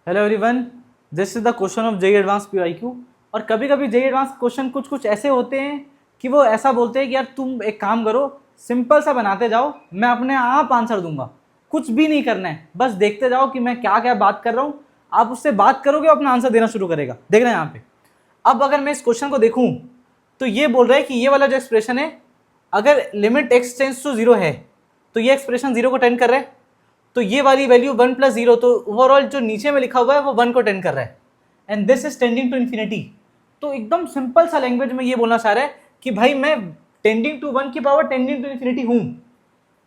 Hello everyone, this is the question of JEE advance PIQ. और कभी कभी JEE advance question कुछ ऐसे होते हैं कि वो ऐसा बोलते हैं कि यार तुम एक काम करो, सिंपल सा बनाते जाओ, मैं अपने आप आंसर दूंगा, कुछ भी नहीं करना है, बस देखते जाओ कि मैं क्या क्या बात कर रहा हूँ, आप उससे बात करोगे अपना आंसर देना शुरू करेगा। देख रहे हैं यहाँ पे। अब अगर मैं इस क्वेश्चन को देखूँ तो ये बोल रहा है कि ये वाला जो एक्सप्रेशन है, अगर limit x tends to zero है तो ये एक्सप्रेशन जीरो को टेंड कर रहा है, तो ये वाली वैल्यू 1 + 0, तो ओवरऑल जो नीचे में लिखा हुआ है वो 1 को टेंड कर रहा है, and this is tending to infinity. तो एकदम सिंपल सा लैंग्वेज में ये बोलना चाह रहा है कि भाई मैं टेंडिंग टू 1 की पावर टेंडिंग टू इन्फिनिटी हूं।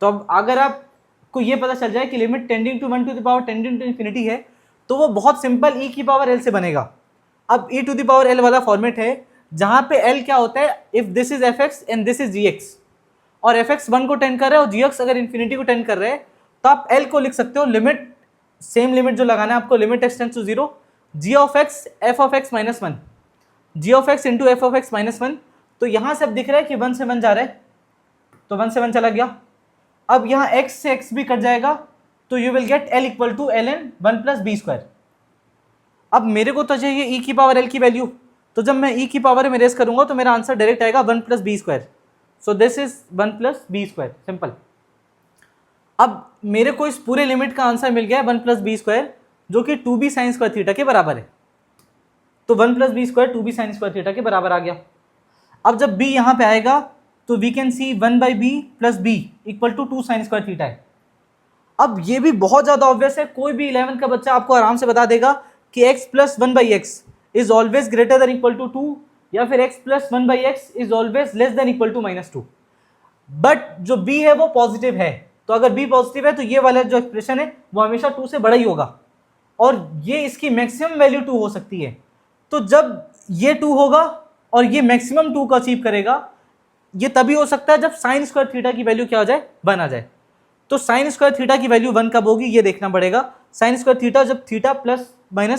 तो अब अगर आपको ये पता चल जाए कि limit tending to 1 to the power tending to infinity है, तो वो बहुत सिंपल e की पावर l से बनेगा। अब e to the power l वाला फॉर्मेट है जहां पे l क्या होता है, if this is fx and this is gx, और fx 1 को टेंड कर रहा है और gx अगर इन्फिनिटी को टेंड कर रहे हैं, तो आप l को लिख सकते हो लिमिट, सेम लिमिट जो लगाना है आपको, limit x tends to 0 g of x f of x minus 1, g of x into f of x minus 1। तो यहां से अब दिख रहा है कि 1 से 1 जा रहा है, तो 1 से 1 चला गया। अब यहाँ x से x भी कट जाएगा, तो you will get l equal to ln 1 + b²। अब मेरे को तो चाहिए e की पावर l की वैल्यू, तो जब मैं e की पावर में रेस करूंगा तो मेरा आंसर डायरेक्ट आएगा 1 + b²। So this is 1 + b², simple. अब मेरे को इस पूरे लिमिट का आंसर मिल गया 1 + b², जो कि 2b sin² थीटा के बराबर है। तो 1 + b² 2b sin² थीटा के बराबर आ गया। अब जब b यहां पे आएगा तो we can see 1/b + b equal to 2 sin² theta है। अब ये भी बहुत ज्यादा ऑब्वियस है, कोई भी 11th का बच्चा आपको आराम से बता देगा कि x + 1/x is always greater than equal to 2, या फिर x + 1/x is always less than equal to -2। But जो b है वो पॉजिटिव है, तो अगर b पॉजिटिव है तो ये वाला जो एक्सप्रेशन है वो हमेशा 2 से बड़ा ही होगा, और ये इसकी मैक्सिमम वैल्यू 2 हो सकती है। तो जब ये 2 होगा और ये मैक्सिमम 2 को अचीव करेगा, ये तभी हो सकता है जब sin² थीटा की वैल्यू क्या हो जाए, 1 आ जाए। तो sin² थीटा की वैल्यू 1 कब होगी ये देखना पड़ेगा। sin² थीटा जब थीटा ±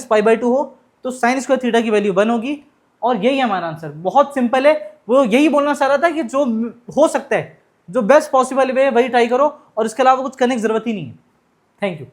π/2 हो तो sin² थीटा की वैल्यू 1 होगी, और यही हमारा आंसर। बहुत सिंपल है, वो यही बोलना चाह रहा था कि जो हो सकता है, जो बेस्ट पॉसिबल वे है वही ट्राई करो, और इसके अलावा कुछ करने की जरूरत ही नहीं है। Thank you.